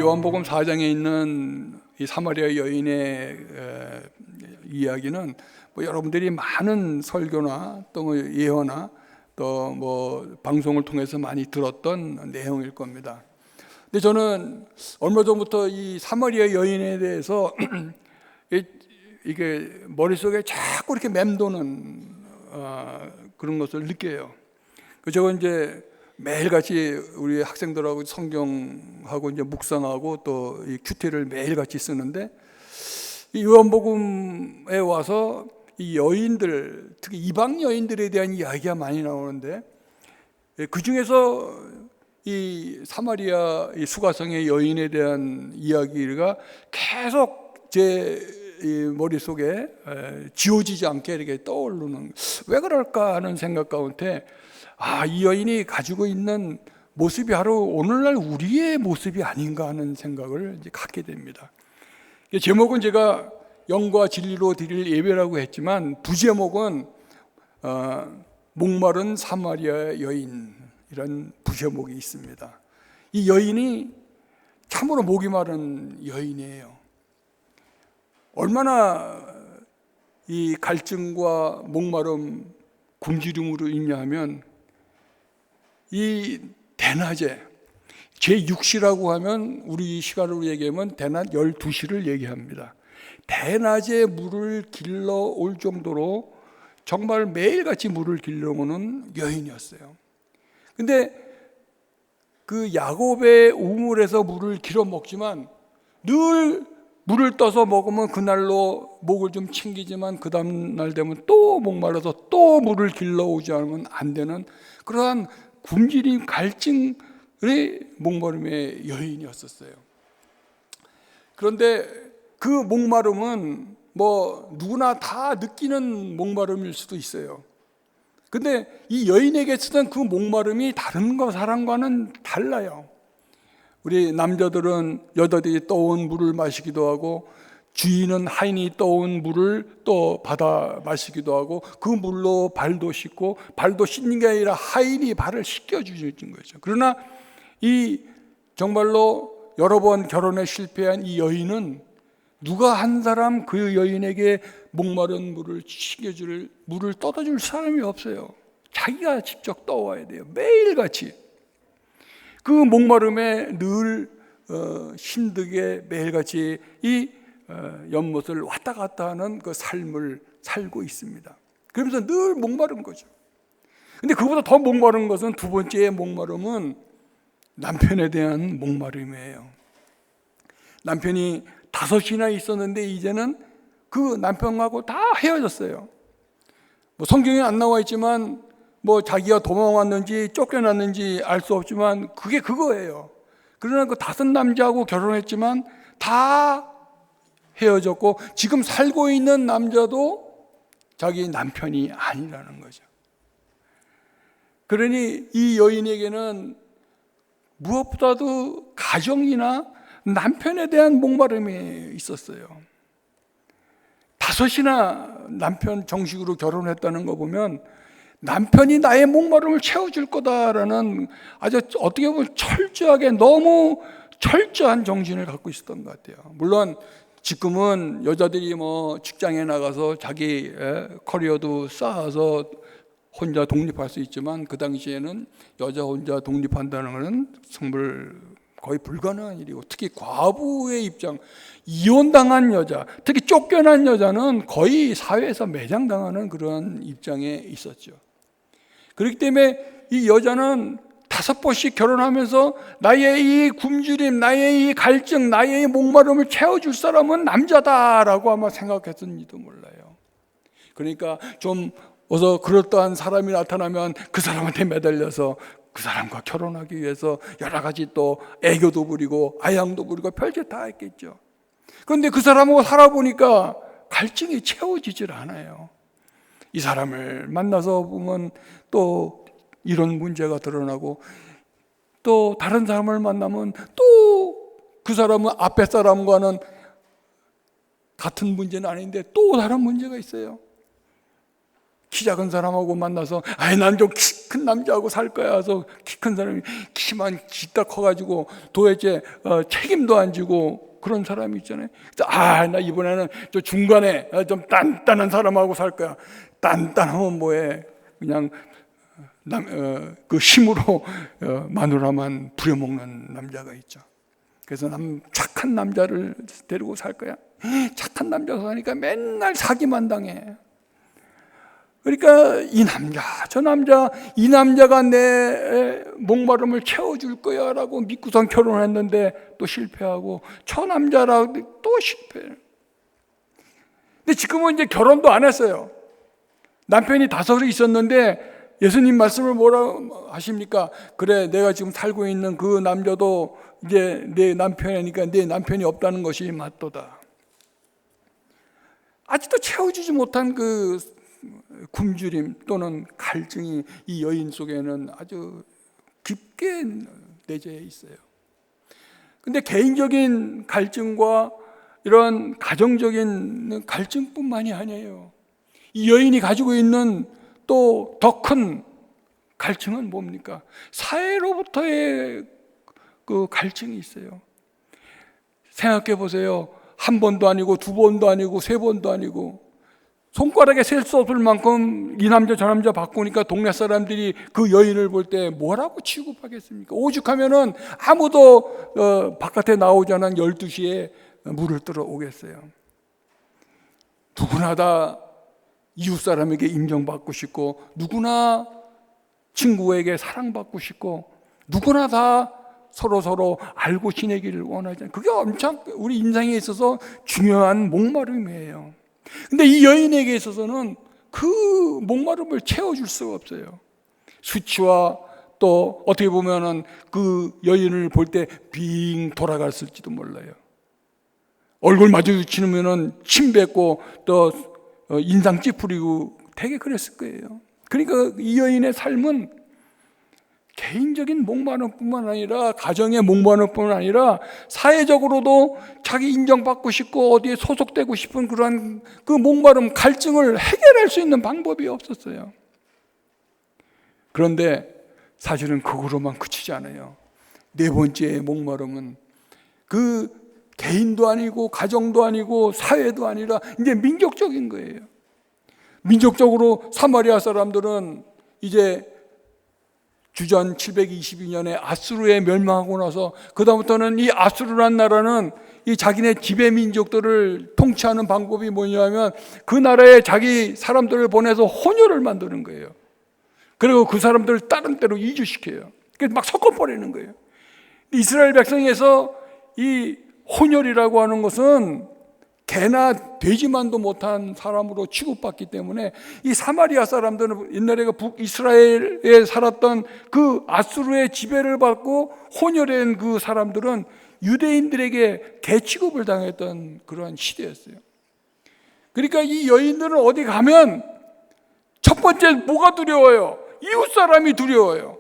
요한복음 4장에 있는 이 사마리아 여인의 이야기는 뭐 여러분들이 많은 설교나 또 예언나 또 뭐 방송을 통해서 많이 들었던 내용일 겁니다. 근데 저는 얼마 전부터 이 사마리아 여인에 대해서 이게 머릿속에 자꾸 이렇게 맴도는 그런 것을 느껴요. 제가 이제 매일같이 우리 학생들하고 성경하고 이제 묵상하고 또 이 큐티를 매일같이 쓰는데, 이 요한복음에 와서 이 여인들, 특히 이방 여인들에 대한 이야기가 많이 나오는데, 그 중에서 이 사마리아 이 수가성의 여인에 대한 이야기가 계속 제 머릿속에 지워지지 않게 이렇게 떠오르는, 왜 그럴까 하는 생각 가운데, 이 여인이 가지고 있는 모습이 바로 오늘날 우리의 모습이 아닌가 하는 생각을 이제 갖게 됩니다. 제목은 제가 영과 진리로 드릴 예배라고 했지만, 부제목은 목마른 사마리아 여인이라는 부제목이 있습니다. 이 여인이 참으로 목이 마른 여인이에요. 얼마나 이 갈증과 목마름, 굶주림으로 있냐면, 이 대낮에 제6시라고 하면 우리 시간으로 얘기하면 대낮 12시를 얘기합니다. 대낮에 물을 길러 올 정도로 정말 매일같이 물을 길러 오는 여인이었어요. 근데 그 야곱의 우물에서 물을 길어 먹지만, 늘 물을 떠서 먹으면 그날로 목을 좀 챙기지만 그 다음날 되면 또 목마라서 또 물을 길러 오지 않으면 안 되는 그러한 굶주림, 갈증의 목마름의 여인이었었어요. 그런데 그 목마름은 뭐 누구나 다 느끼는 목마름일 수도 있어요. 근데 이 여인에게 쓰던 그 목마름이 다른 사람과는 달라요. 우리 남자들은 여자들이 떠온 물을 마시기도 하고, 주인은 하인이 떠온 물을 또 받아 마시기도 하고, 그 물로 발도 씻고, 발도 씻는 게 아니라 하인이 발을 씻겨주는 거죠. 그러나 이 정말로 여러 번 결혼에 실패한 이 여인은 누가 한 사람 그 여인에게 목마른 물을 씻겨줄, 물을 떠다줄 사람이 없어요. 자기가 직접 떠와야 돼요. 매일같이 그 목마름에 늘 힘들게 매일같이 이 연못을 왔다 갔다 하는 그 삶을 살고 있습니다. 그러면서 늘 목마른 거죠. 근데 그보다 더 목마른 것은, 두 번째의 목마름은 남편에 대한 목마름이에요. 남편이 5이나 있었는데 이제는 그 남편하고 다 헤어졌어요. 뭐 성경에 안 나와 있지만, 뭐 자기가 도망왔는지 쫓겨났는지 알 수 없지만 그게 그거예요. 그러나 그 5 남자하고 결혼했지만 다 헤어졌고, 지금 살고 있는 남자도 자기 남편이 아니라는 거죠. 그러니 이 여인에게는 무엇보다도 가정이나 남편에 대한 목마름이 있었어요. 5이나 남편 정식으로 결혼했다는 거 보면 남편이 나의 목마름을 채워줄 거다라는 아주 어떻게 보면 철저하게, 너무 철저한 정신을 갖고 있었던 것 같아요. 물론 지금은 여자들이 뭐 직장에 나가서 자기 커리어도 쌓아서 혼자 독립할 수 있지만, 그 당시에는 여자 혼자 독립한다는 것은 정말 거의 불가능한 일이고, 특히 과부의 입장, 이혼당한 여자, 특히 쫓겨난 여자는 거의 사회에서 매장당하는 그런 입장에 있었죠. 그렇기 때문에 이 여자는 5번씩 결혼하면서 나의 이 굶주림, 나의 이 갈증, 나의 이 목마름을 채워줄 사람은 남자다라고 아마 생각했는지도 몰라요. 그러니까 좀 어서 그럴듯한 사람이 나타나면 그 사람한테 매달려서 그 사람과 결혼하기 위해서 여러 가지 또 애교도 부리고 아양도 부리고 별짓 다 했겠죠. 그런데 그 사람하고 살아보니까 갈증이 채워지질 않아요. 이 사람을 만나서 보면 또 이런 문제가 드러나고, 또 다른 사람을 만나면 또 그 사람은 앞에 사람과는 같은 문제는 아닌데 또 다른 문제가 있어요. 키 작은 사람하고 만나서 난 좀 키 큰 남자하고 살 거야 해서 키 큰 사람이 키 키만 짙다 커가지고 도대체 책임도 안 지고 그런 사람이 있잖아요. 나 이번에는 저 중간에 좀 단단한 사람하고 살 거야. 단단하면 뭐해? 그냥 그 힘으로 마누라만 부려먹는 남자가 있죠. 그래서 착한 남자를 데리고 살 거야. 착한 남자가 사니까 맨날 사기만 당해. 그러니까 이 남자, 저 남자, 이 남자가 내 목마름을 채워줄 거야 라고 믿고선 결혼했는데 또 실패하고, 저 남자라고 또 실패해. 근데 지금은 이제 결혼도 안 했어요. 남편이 5이 있었는데 예수님 말씀을 뭐라 하십니까? 그래, 내가 지금 살고 있는 그 남자도 이제 내 남편이니까 내 남편이 없다는 것이 맞도다. 아직도 채워주지 못한 그 굶주림 또는 갈증이 이 여인 속에는 아주 깊게 내재해 있어요. 근데 개인적인 갈증과 이런 가정적인 갈증뿐만이 아니에요. 이 여인이 가지고 있는 또 더 큰 갈증은 뭡니까? 사회로부터의 그 갈증이 있어요. 생각해 보세요. 1번도 아니고 2번도 아니고 3번도 아니고 손가락에 셀 수 없을 만큼 이 남자 저 남자 바꾸니까 동네 사람들이 그 여인을 볼 때 뭐라고 취급하겠습니까? 오죽하면은 아무도 바깥에 나오지 않은 12시에 물을 들어 오겠어요. 누구나 다 이웃 사람에게 인정받고 싶고, 누구나 친구에게 사랑받고 싶고, 누구나 다 서로 알고 지내기를 원하잖아요. 그게 엄청 우리 인생에 있어서 중요한 목마름이에요. 근데 이 여인에게 있어서는 그 목마름을 채워줄 수가 없어요. 수치와 또 어떻게 보면은 그 여인을 볼 때 빙 돌아갔을지도 몰라요. 얼굴 마주치면은 침 뱉고 또 인상 찌푸리고 되게 그랬을 거예요. 그러니까 이 여인의 삶은 개인적인 목마름뿐만 아니라 가정의 목마름뿐만 아니라 사회적으로도 자기 인정받고 싶고 어디에 소속되고 싶은 그런 그 목마름, 갈증을 해결할 수 있는 방법이 없었어요. 그런데 사실은 그거로만 그치지 않아요. 4번째 목마름은 그 개인도 아니고 가정도 아니고 사회도 아니라 이제 민족적인 거예요. 민족적으로 사마리아 사람들은 이제 주전 722년에 아수르에 멸망하고 나서 그다음부터는 이 아수르란 나라는 이 자기네 지배 민족들을 통치하는 방법이 뭐냐면 그 나라에 자기 사람들을 보내서 혼혈을 만드는 거예요. 그리고 그 사람들을 다른 데로 이주시켜요. 그래서 막 섞어버리는 거예요. 이스라엘 백성에서 이 혼혈이라고 하는 것은 개나 돼지만도 못한 사람으로 취급받기 때문에 이 사마리아 사람들은 옛날에 북이스라엘에 살았던 그 아수르의 지배를 받고 혼혈한 그 사람들은 유대인들에게 개 취급을 당했던 그러한 시대였어요. 그러니까 이 여인들은 어디 가면 첫 번째 뭐가 두려워요? 이웃 사람이 두려워요.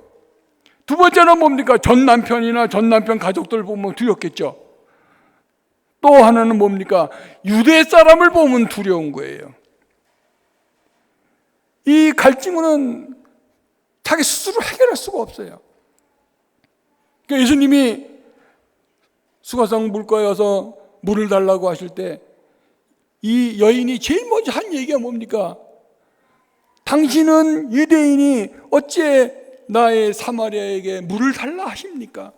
2번째는 뭡니까? 전 남편이나 전 남편 가족들 보면 두렵겠죠. 또 하나는 뭡니까? 유대 사람을 보면 두려운 거예요. 이 갈증은 자기 스스로 해결할 수가 없어요. 그러니까 예수님이 수가성 물가에 와서 물을 달라고 하실 때 이 여인이 제일 먼저 한 얘기가 뭡니까? 당신은 유대인이 어찌 나의 사마리아에게 물을 달라 하십니까?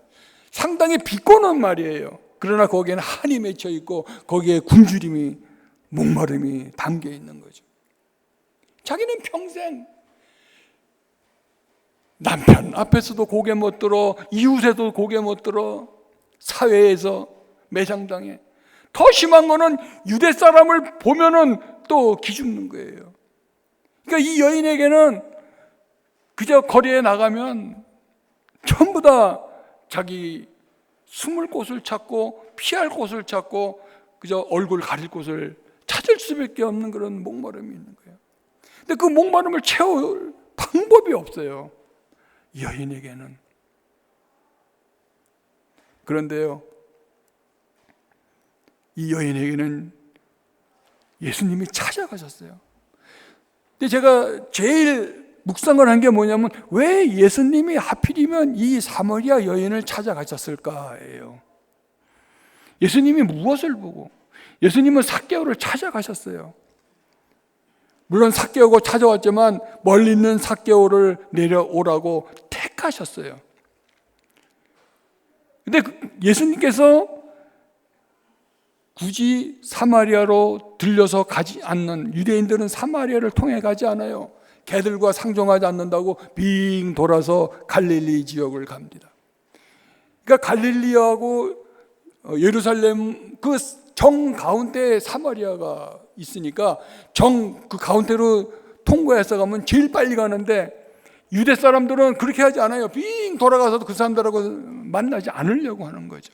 상당히 비꼬는 말이에요. 그러나 거기에는 한이 맺혀 있고 거기에 굶주림이, 목마름이 담겨 있는 거죠. 자기는 평생 남편 앞에서도 고개 못 들어, 이웃에도 고개 못 들어, 사회에서 매장당해. 더 심한 거는 유대 사람을 보면은 또 기죽는 거예요. 그러니까 이 여인에게는 그저 거리에 나가면 전부 다 자기 숨을 곳을 찾고 피할 곳을 찾고 그저 얼굴 가릴 곳을 찾을 수밖에 없는 그런 목마름이 있는 거예요. 근데 그 목마름을 채울 방법이 없어요, 이 여인에게는. 그런데요, 이 여인에게는 예수님이 찾아가셨어요. 근데 제가 제일 묵상을 한 게 뭐냐면 왜 예수님이 하필이면 이 사마리아 여인을 찾아가셨을까예요. 예수님이 무엇을 보고? 예수님은 삭개오를 찾아가셨어요. 물론 삭개오가 찾아왔지만 멀리 있는 삭개오를 내려오라고 택하셨어요. 근데 예수님께서 굳이 사마리아로 들려서 가지 않는, 유대인들은 사마리아를 통해 가지 않아요. 개들과 상종하지 않는다고 빙 돌아서 갈릴리 지역을 갑니다. 그러니까 갈릴리하고 예루살렘 그 정 가운데 사마리아가 있으니까 정 그 가운데로 통과해서 가면 제일 빨리 가는데, 유대 사람들은 그렇게 하지 않아요. 빙 돌아가서도 그 사람들하고 만나지 않으려고 하는 거죠.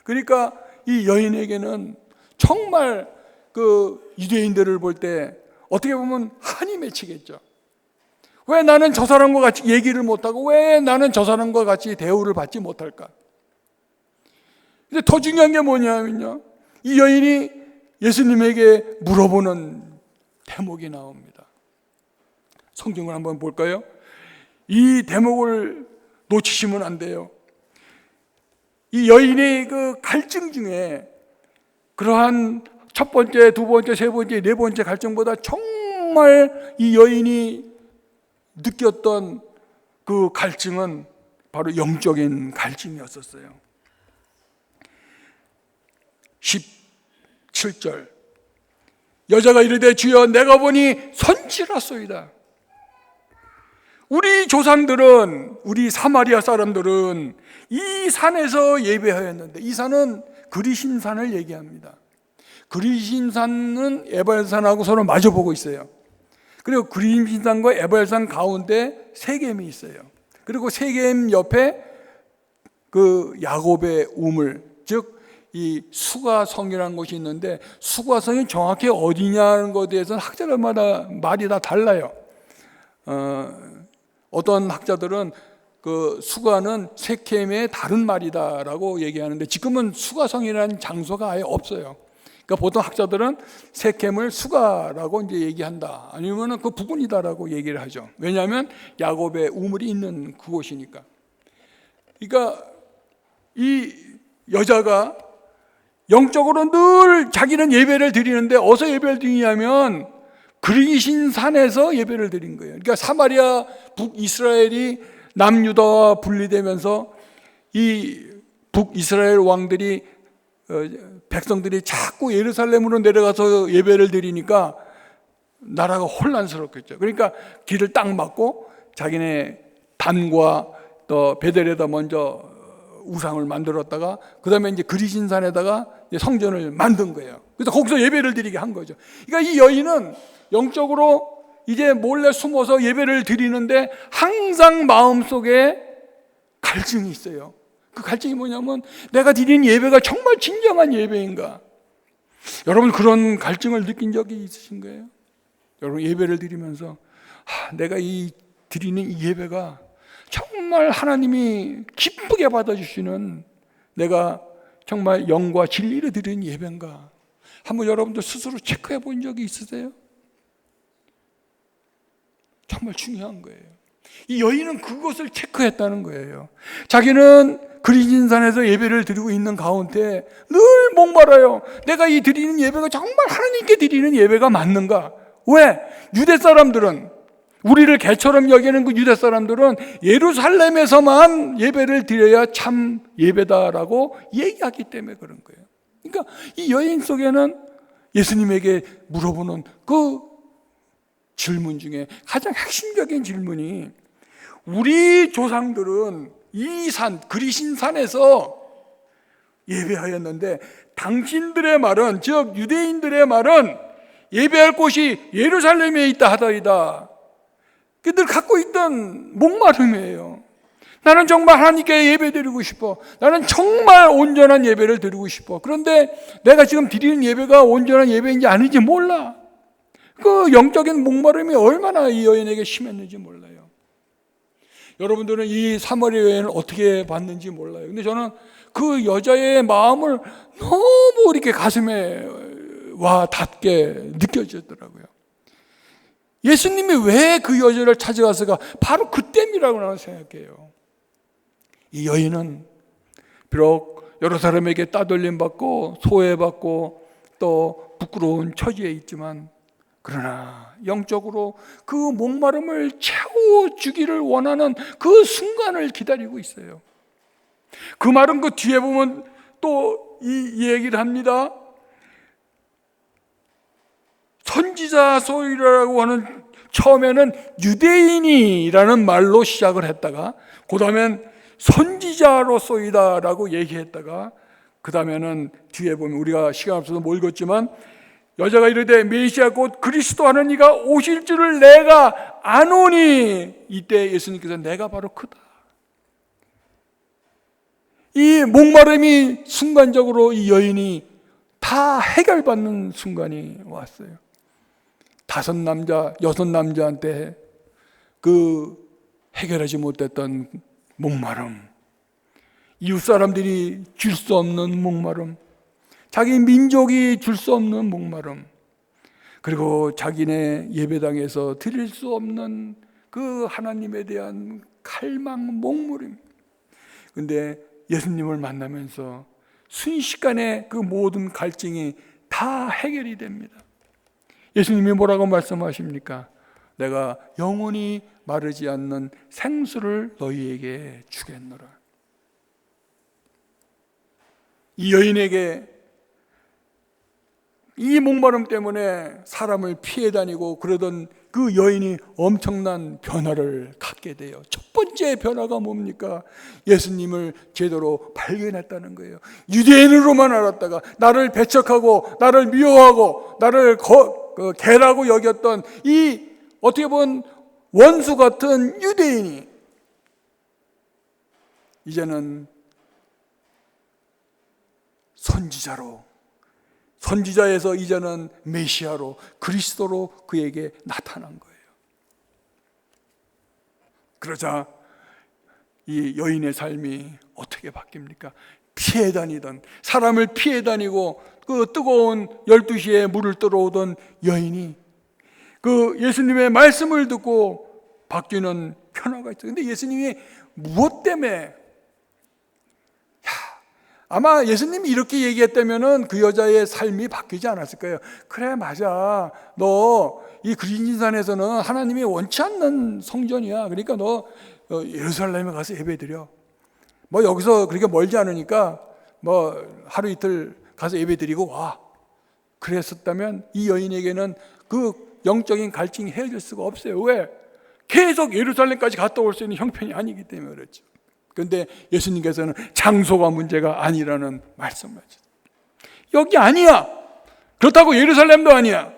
그러니까 이 여인에게는 정말 그 유대인들을 볼 때 어떻게 보면 한이 맺히겠죠. 왜 나는 저 사람과 같이 얘기를 못하고 왜 나는 저 사람과 같이 대우를 받지 못할까? 근데 더 중요한 게 뭐냐면요, 이 여인이 예수님에게 물어보는 대목이 나옵니다. 성경을 한번 볼까요? 이 대목을 놓치시면 안 돼요. 이 여인의 그 갈증 중에 그러한 첫 번째, 두 번째, 세 번째, 네 번째 갈증보다 정말 이 여인이 느꼈던 그 갈증은 바로 영적인 갈증이었었어요. 17절, 여자가 이르되 주여 내가 보니 선지라소이다. 우리 조상들은, 우리 사마리아 사람들은 이 산에서 예배하였는데, 이 산은 그리심산을 얘기합니다. 그리심산은 에발산하고 서로 마주보고 있어요. 그리고 그리심산과 에발산 가운데 세겜이 있어요. 그리고 세겜 옆에 그 야곱의 우물, 즉 이 수가성이라는 곳이 있는데, 수가성이 정확히 어디냐는 것에 대해서는 학자들마다 말이 다 달라요. 어떤 학자들은 그 수가는 세켐의 다른 말이다라고 얘기하는데, 지금은 수가성이라는 장소가 아예 없어요. 그러니까 보통 학자들은 세켐을 수가라고 이제 얘기한다, 아니면은 그 부분이다라고 얘기를 하죠. 왜냐하면 야곱의 우물이 있는 그곳이니까. 그러니까 이 여자가 영적으로 늘 자기는 예배를 드리는데 어디서 예배를 드리냐면 그리신산에서 예배를 드린 거예요. 그러니까 사마리아 북이스라엘이 남유다와 분리되면서 이 북이스라엘 왕들이 백성들이 자꾸 예루살렘으로 내려가서 예배를 드리니까 나라가 혼란스럽겠죠. 그러니까 길을 딱 막고 자기네 단과 또 베델에다 먼저 우상을 만들었다가 그 다음에 이제 그리신산에다가 성전을 만든 거예요. 그래서 거기서 예배를 드리게 한 거죠. 그러니까 이 여인은 영적으로 이제 몰래 숨어서 예배를 드리는데 항상 마음속에 갈증이 있어요. 그 갈증이 뭐냐면 내가 드리는 예배가 정말 진정한 예배인가? 여러분 그런 갈증을 느낀 적이 있으신 거예요? 여러분 예배를 드리면서 내가 이 드리는 이 예배가 정말 하나님이 기쁘게 받아주시는, 내가 정말 영과 진리를 드리는 예배인가? 한번 여러분들 스스로 체크해 본 적이 있으세요? 정말 중요한 거예요. 이 여인은 그것을 체크했다는 거예요. 자기는 그리신산에서 예배를 드리고 있는 가운데 늘 목말아요. 내가 이 드리는 예배가 정말 하나님께 드리는 예배가 맞는가? 왜? 유대 사람들은, 우리를 개처럼 여기는 그 유대 사람들은 예루살렘에서만 예배를 드려야 참 예배다라고 얘기하기 때문에 그런 거예요. 그러니까 이 여인 속에는 예수님에게 물어보는 그 질문 중에 가장 핵심적인 질문이, 우리 조상들은 이 산, 그리신산에서 예배하였는데 당신들의 말은, 즉 유대인들의 말은 예배할 곳이 예루살렘에 있다 하더이다. 그들 갖고 있던 목마름이에요. 나는 정말 하나님께 예배 드리고 싶어. 나는 정말 온전한 예배를 드리고 싶어. 그런데 내가 지금 드리는 예배가 온전한 예배인지 아닌지 몰라. 그 영적인 목마름이 얼마나 이 여인에게 심했는지 몰라요. 여러분들은 이 사마리아 여인을 어떻게 봤는지 몰라요. 근데 저는 그 여자의 마음을 너무 이렇게 가슴에 와 닿게 느껴지더라고요. 예수님이 왜 그 여자를 찾아갔을까? 바로 그 때문이라고 나는 생각해요. 이 여인은 비록 여러 사람에게 따돌림 받고 소외받고 또 부끄러운 처지에 있지만, 그러나 영적으로 그 목마름을 채워주기를 원하는 그 순간을 기다리고 있어요. 그 말은 그 뒤에 보면 또 이 얘기를 합니다. 선지자 소이라고 하는, 처음에는 유대인이라는 말로 시작을 했다가 그 다음엔 선지자로소이다라고 얘기했다가 그 다음에는 뒤에 보면 우리가 시간 없어서 못 읽었지만 여자가 이르되 메시아 곧 그리스도 하는 이가 오실 줄을 내가 아노니, 이때 예수님께서 내가 바로 그다. 이 목마름이 순간적으로 이 여인이 다 해결받는 순간이 왔어요. 5남자, 6남자한테 그 해결하지 못했던 목마름, 이웃 사람들이 줄 수 없는 목마름, 자기 민족이 줄 수 없는 목마름, 그리고 자기네 예배당에서 드릴 수 없는 그 하나님에 대한 갈망, 목마름. 근데 예수님을 만나면서 순식간에 그 모든 갈증이 다 해결이 됩니다. 예수님이 뭐라고 말씀하십니까? 내가 영원히 마르지 않는 생수를 너희에게 주겠노라. 이 여인에게 이 목마름 때문에 사람을 피해 다니고 그러던 그 여인이 엄청난 변화를 갖게 돼요. 첫 번째 변화가 뭡니까? 예수님을 제대로 발견했다는 거예요. 유대인으로만 알았다가 나를 배척하고 나를 미워하고 나를 개라고 여겼던 이 어떻게 보면 원수 같은 유대인이 이제는 선지자에서 이제는 메시아로, 그리스도로 그에게 나타난 거예요. 그러자 이 여인의 삶이 어떻게 바뀝니까? 피해 다니던, 사람을 피해 다니고 그 뜨거운 12시에 물을 들어오던 여인이 그 예수님의 말씀을 듣고 바뀌는 변화가 있어요. 근데 예수님이 무엇 때문에, 아마 예수님이 이렇게 얘기했다면은 그 여자의 삶이 바뀌지 않았을 거예요. 그래, 맞아. 너 이 그리진산에서는 하나님이 원치 않는 성전이야. 그러니까 너 예루살렘에 가서 예배드려. 뭐 여기서 그렇게 멀지 않으니까 뭐 하루 이틀 가서 예배드리고 와. 그랬었다면 이 여인에게는 그 영적인 갈증이 헤어질 수가 없어요. 왜? 계속 예루살렘까지 갔다 올 수 있는 형편이 아니기 때문에 그렇죠. 그런데 예수님께서는 장소가 문제가 아니라는 말씀을 하셨어요. 여기 아니야. 그렇다고 예루살렘도 아니야.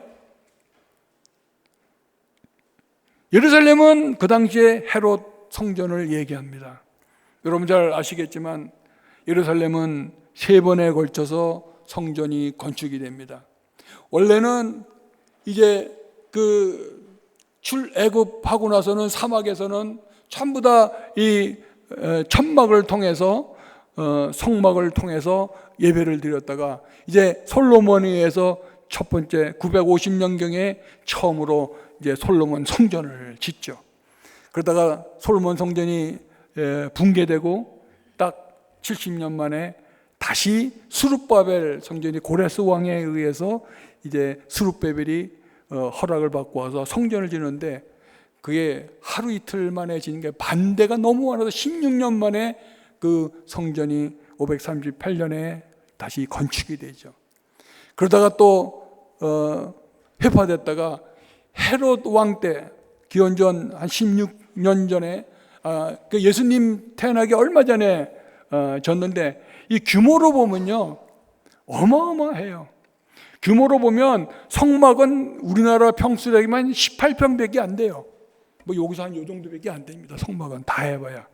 예루살렘은 그 당시에 헤롯 성전을 얘기합니다. 여러분 잘 아시겠지만 예루살렘은 3번에 걸쳐서 성전이 건축이 됩니다. 원래는 이제 그 출애굽하고 나서는 사막에서는 전부 다 이 천막을 통해서 성막을 통해서 예배를 드렸다가 이제 솔로몬에 의해서 첫 번째 950년경에 처음으로 이제 솔로몬 성전을 짓죠. 그러다가 솔로몬 성전이 붕괴되고 딱 70년 만에 다시 스룹바벨 성전이 고레스 왕에 의해서 이제 스룹바벨이 허락을 받고 와서 성전을 짓는데 그게 하루 이틀 만에 짓는 게 반대가 너무 많아서 16년 만에 그 성전이 538년에 다시 건축이 되죠. 그러다가 또 회파됐다가 헤롯 왕 때 기원전 한 16년 전에 그 예수님 태어나기 얼마 전에 졌는데 이 규모로 보면요 어마어마해요. 규모로 보면 성막은 우리나라 평수라기만 18평밖에 안 돼요. 뭐 여기서 한 요 정도밖에 안 됩니다. 성막은 다 해봐야.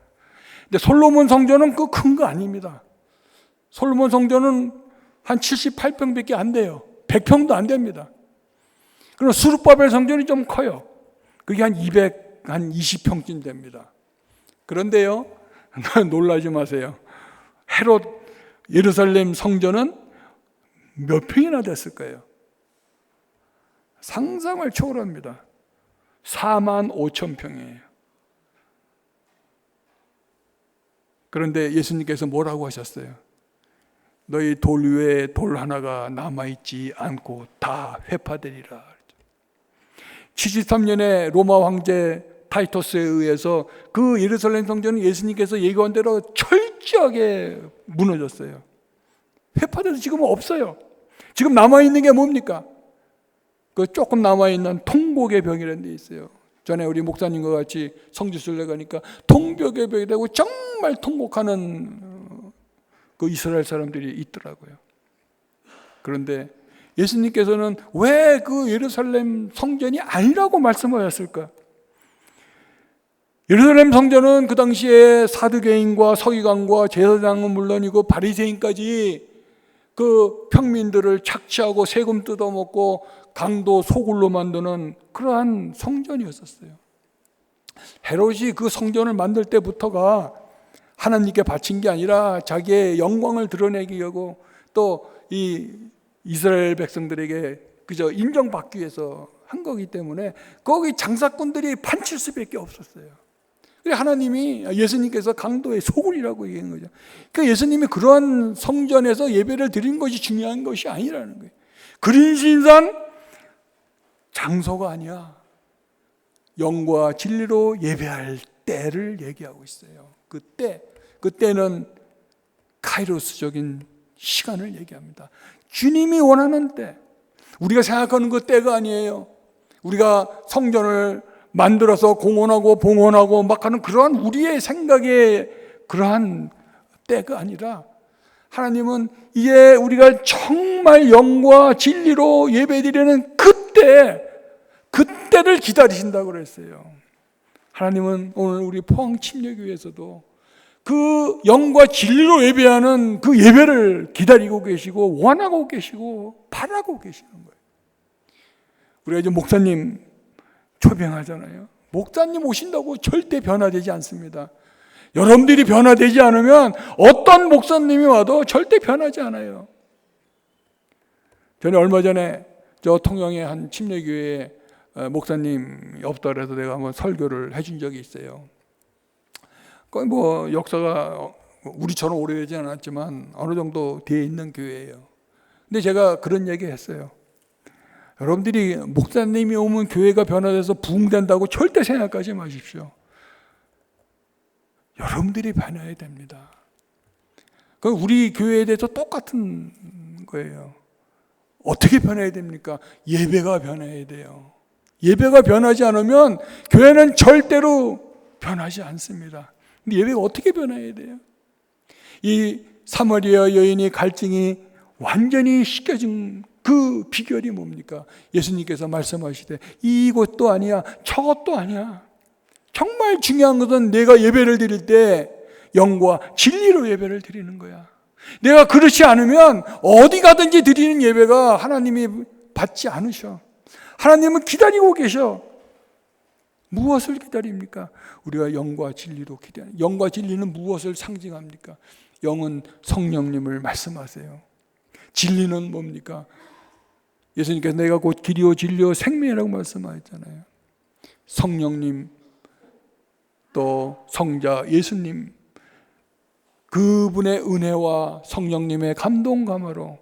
근데 솔로몬 성전은 그 큰 거 아닙니다. 솔로몬 성전은 한 78평밖에 안 돼요. 100평도 안 됩니다. 그럼 스룹바벨 성전이 좀 커요. 그게 한 20평쯤 됩니다. 그런데요, 놀라지 마세요. 헤롯 예루살렘 성전은 몇 평이나 됐을 거예요? 상상을 초월합니다. 45,000평이에요. 그런데 예수님께서 뭐라고 하셨어요? 너희 돌 위에 돌 하나가 남아있지 않고 다 회파되리라. 73년에 로마 황제 타이토스에 의해서 그 예루살렘 성전은 예수님께서 예고한 대로 철저하게 무너졌어요. 회파돼서 지금은 없어요. 지금 남아있는 게 뭡니까? 그 조금 남아있는 통곡의 벽이라는 데 있어요. 전에 우리 목사님과 같이 성지순례 가니까 통곡의 벽이 되고 정말 통곡하는 그 이스라엘 사람들이 있더라고요. 그런데 예수님께서는 왜 그 예루살렘 성전이 아니라고 말씀하셨을까? 예루살렘 성전은 그 당시에 사두개인과 서기관과 제사장은 물론이고 바리새인까지 그 평민들을 착취하고 세금 뜯어먹고 강도 소굴로 만드는 그러한 성전이었었어요. 헤롯이 그 성전을 만들 때부터가 하나님께 바친 게 아니라 자기의 영광을 드러내기 위하고 또 이 이스라엘 백성들에게 그저 인정받기 위해서 한 거기 때문에 거기 장사꾼들이 판칠 수밖에 없었어요. 하나님이 예수님께서 강도의 소굴이라고 얘기한 거죠. 그러니까 예수님이 그러한 성전에서 예배를 드린 것이 중요한 것이 아니라는 거예요. 그린신산 장소가 아니야. 영과 진리로 예배할 때를 얘기하고 있어요. 그때는 카이로스적인 시간을 얘기합니다. 주님이 원하는 때, 우리가 생각하는 그 때가 아니에요. 우리가 성전을 만들어서 공헌하고 봉헌하고 막 하는 그러한 우리의 생각의 그러한 때가 아니라 하나님은 이제 우리가 정말 영과 진리로 예배드리는 그때를 기다리신다고 그랬어요. 하나님은 오늘 우리 포항 침례교회에서도 그 영과 진리로 예배하는 그 예배를 기다리고 계시고 원하고 계시고 바라고 계시는 거예요. 우리가 이제 목사님 초빙하잖아요. 목사님 오신다고 절대 변화되지 않습니다. 여러분들이 변화되지 않으면 어떤 목사님이 와도 절대 변하지 않아요. 저는 얼마 전에 저 통영의 한 침례교회에 목사님이 없다 그래서 내가 한번 설교를 해준 적이 있어요. 거의 뭐 역사가 우리처럼 오래되지 않았지만 어느 정도 뒤에 있는 교회예요. 근데 제가 그런 얘기 했어요. 여러분들이 목사님이 오면 교회가 변화돼서 부흥된다고 절대 생각하지 마십시오. 여러분들이 변해야 됩니다. 그 우리 교회에 대해서 똑같은 거예요. 어떻게 변해야 됩니까? 예배가 변해야 돼요. 예배가 변하지 않으면 교회는 절대로 변하지 않습니다. 근데 예배가 어떻게 변해야 돼요? 이 사마리아 여인의 갈증이 완전히 씻겨진 그 비결이 뭡니까? 예수님께서 말씀하시되 이것도 아니야, 저것도 아니야. 정말 중요한 것은 내가 예배를 드릴 때 영과 진리로 예배를 드리는 거야. 내가 그렇지 않으면 어디 가든지 드리는 예배가 하나님이 받지 않으셔. 하나님은 기다리고 계셔. 무엇을 기다립니까? 우리가 영과 진리로 기다려. 영과 진리는 무엇을 상징합니까? 영은 성령님을 말씀하세요. 진리는 뭡니까? 예수님께서 내가 곧 길이요 진리요 생명이라고 말씀하셨잖아요. 성령님 또 성자 예수님 그분의 은혜와 성령님의 감동감으로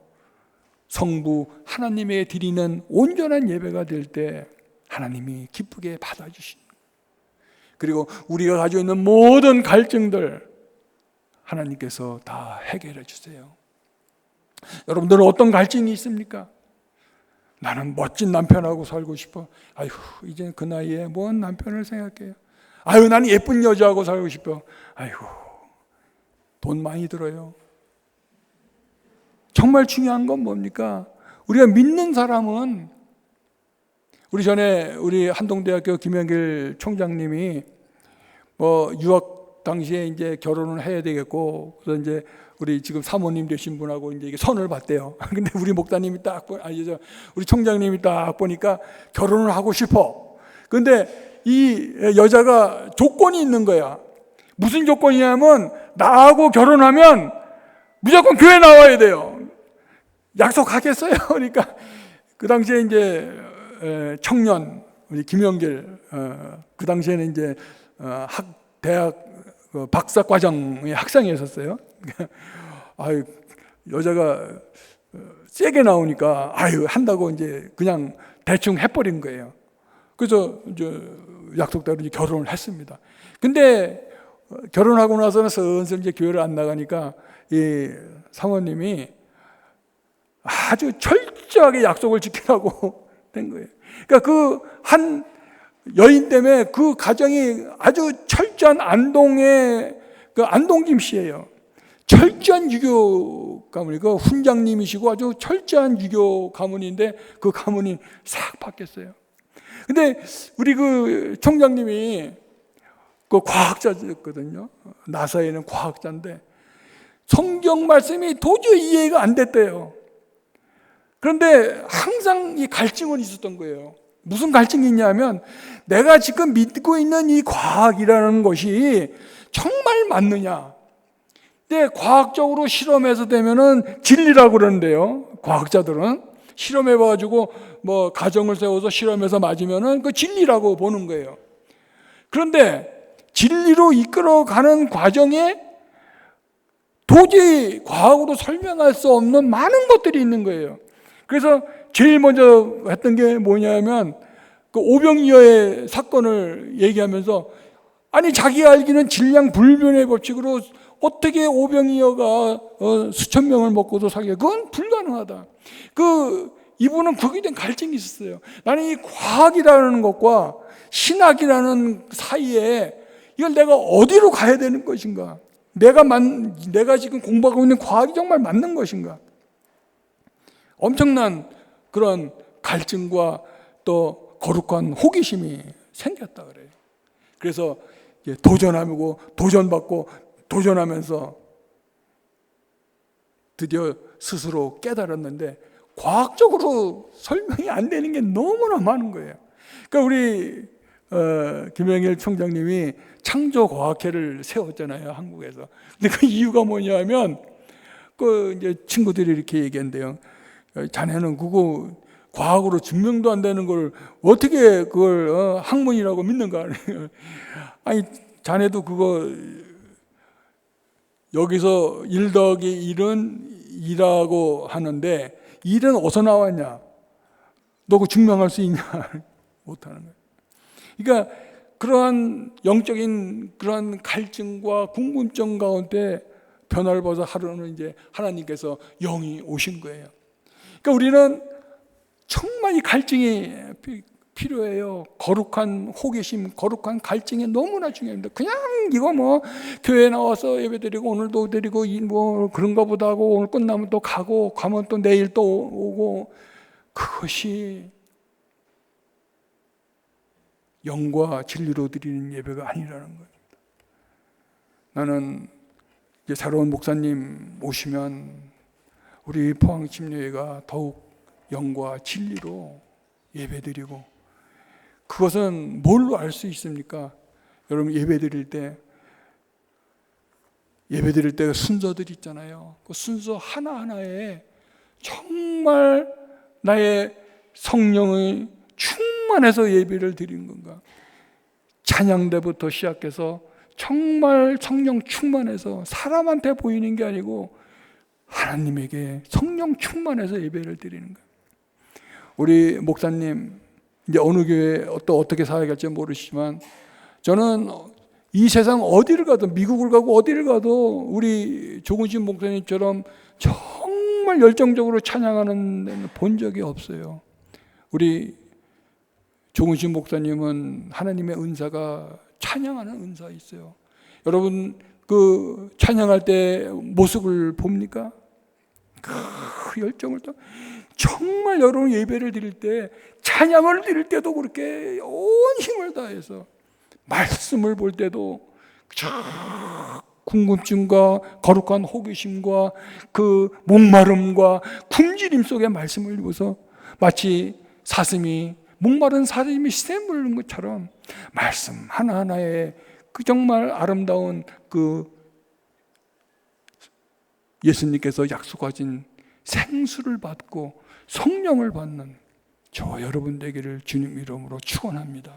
성부 하나님에 드리는 온전한 예배가 될 때 하나님이 기쁘게 받아주십니다. 그리고 우리가 가지고 있는 모든 갈증들 하나님께서 다 해결해 주세요. 여러분들은 어떤 갈증이 있습니까? 나는 멋진 남편하고 살고 싶어. 아휴, 이제 그 나이에 뭔 남편을 생각해요. 아유, 나는 예쁜 여자하고 살고 싶어. 아이고, 돈 많이 들어요. 정말 중요한 건 뭡니까? 우리가 믿는 사람은 우리 전에 우리 한동대학교 김영길 총장님이 뭐 유학 당시에 이제 결혼을 해야 되겠고 그래서 이제 우리 지금 사모님 되신 분하고 이제 이게 선을 봤대요. 근데 우리 목사님이 우리 총장님이 딱 보니까 결혼을 하고 싶어. 근데 이 여자가 조건이 있는 거야. 무슨 조건이냐면 나하고 결혼하면 무조건 교회 나와야 돼요. 약속하겠어요? 그러니까 그 당시에 이제 청년 우리 김영길 그 당시에는 이제 대학 박사 과정의 학생이었었어요. 아유, 여자가 세게 나오니까 한다고 이제 그냥 대충 해버린 거예요. 그래서 이제 약속대로 이제 결혼을 했습니다. 근데 결혼하고 나서는 슬슬 이제 교회를 안 나가니까 이 사모님이 아주 철저하게 약속을 지키라고 된 거예요. 그러니까 그 한 여인 때문에 그 가정이 아주 철저한 안동의 그 안동김 씨예요. 철저한 유교 가문이고 훈장님이시고 아주 철저한 유교 가문인데 그 가문이 싹 바뀌었어요. 근데 우리 그 총장님이 그 과학자였거든요. 나사에는 과학자인데 성경 말씀이 도저히 이해가 안 됐대요. 그런데 항상 이 갈증은 있었던 거예요. 무슨 갈증이 있냐면 내가 지금 믿고 있는 이 과학이라는 것이 정말 맞느냐. 근데 과학적으로 실험해서 되면은 진리라고 그러는데요. 과학자들은 실험해봐가지고 뭐 가정을 세워서 실험해서 맞으면은 그 진리라고 보는 거예요. 그런데 진리로 이끌어가는 과정에 도저히 과학으로 설명할 수 없는 많은 것들이 있는 거예요. 그래서 제일 먼저 했던 게 뭐냐면 그 오병이어의 사건을 얘기하면서 아니 자기가 알기는 질량불변의 법칙으로 어떻게 오병이어가 수천 명을 먹고도 사게 그건 불가능하다. 이분은 거기에 대한 갈증이 있었어요. 나는 이 과학이라는 것과 신학이라는 사이에 이걸 내가 어디로 가야 되는 것인가? 내가 지금 공부하고 있는 과학이 정말 맞는 것인가? 엄청난 그런 갈증과 또 거룩한 호기심이 생겼다 그래요. 그래서 도전하고 도전받고 도전하면서 드디어 스스로 깨달았는데 과학적으로 설명이 안 되는 게 너무나 많은 거예요. 그러니까 우리 김영일 총장님이 창조과학회를 세웠잖아요, 한국에서. 근데 그 이유가 뭐냐면 이제 친구들이 이렇게 얘기한대요. 자네는 그거 과학으로 증명도 안 되는 걸 어떻게 그걸 학문이라고 믿는가? 아니 자네도 그거 여기서 1 더하기 1은 2라고 하는데 1은 어디서 나왔냐? 너 그거 증명할 수 있냐? 못하는 거예요. 그러니까 그러한 영적인 그러한 갈증과 궁금증 가운데 변화를 봐서 하루는 이제 하나님께서 영이 오신 거예요. 그러니까 우리는 정말 이 갈증이 필요해요. 거룩한 호기심, 거룩한 갈증이 너무나 중요합니다. 그냥 이거 뭐 교회 나와서 예배드리고 오늘도 드리고 뭐 그런가 보다 하고 오늘 끝나면 또 가면 또 내일 또 오고 그것이 영과 진리로 드리는 예배가 아니라는 거예요. 나는 이제 새로운 목사님 오시면 우리 포항침례회가 더욱 영과 진리로 예배드리고 그것은 뭘로 알 수 있습니까? 여러분 예배드릴 때 순서들 있잖아요. 그 순서 하나하나에 정말 나의 성령의 충만해서 예배를 드리는 건가? 찬양대부터 시작해서 정말 성령 충만해서 사람한테 보이는 게 아니고 하나님에게 성령 충만해서 예배를 드리는 거예요. 우리 목사님 이제 어느 교회 또 어떻게 사역할지 모르시지만 저는 이 세상 어디를 가도 미국을 가고 어디를 가도 우리 조근신 목사님처럼 정말 열정적으로 찬양하는 데는 본 적이 없어요. 우리 조근신 목사님은 하나님의 은사가 찬양하는 은사 있어요. 여러분 그 찬양할 때 모습을 봅니까? 그 열정을 또 정말 여러분 예배를 드릴 때 찬양을 드릴 때도 그렇게 온 힘을 다해서 말씀을 볼 때도 궁금증과 거룩한 호기심과 그 목마름과 굶주림 속에 말씀을 읽어서 마치 목마른 사슴이 시샘 물는 것처럼 말씀 하나하나에 그 정말 아름다운 그 예수님께서 약속하신 생수를 받고 성령을 받는 저와 여러분 되기를 주님 이름으로 축원합니다.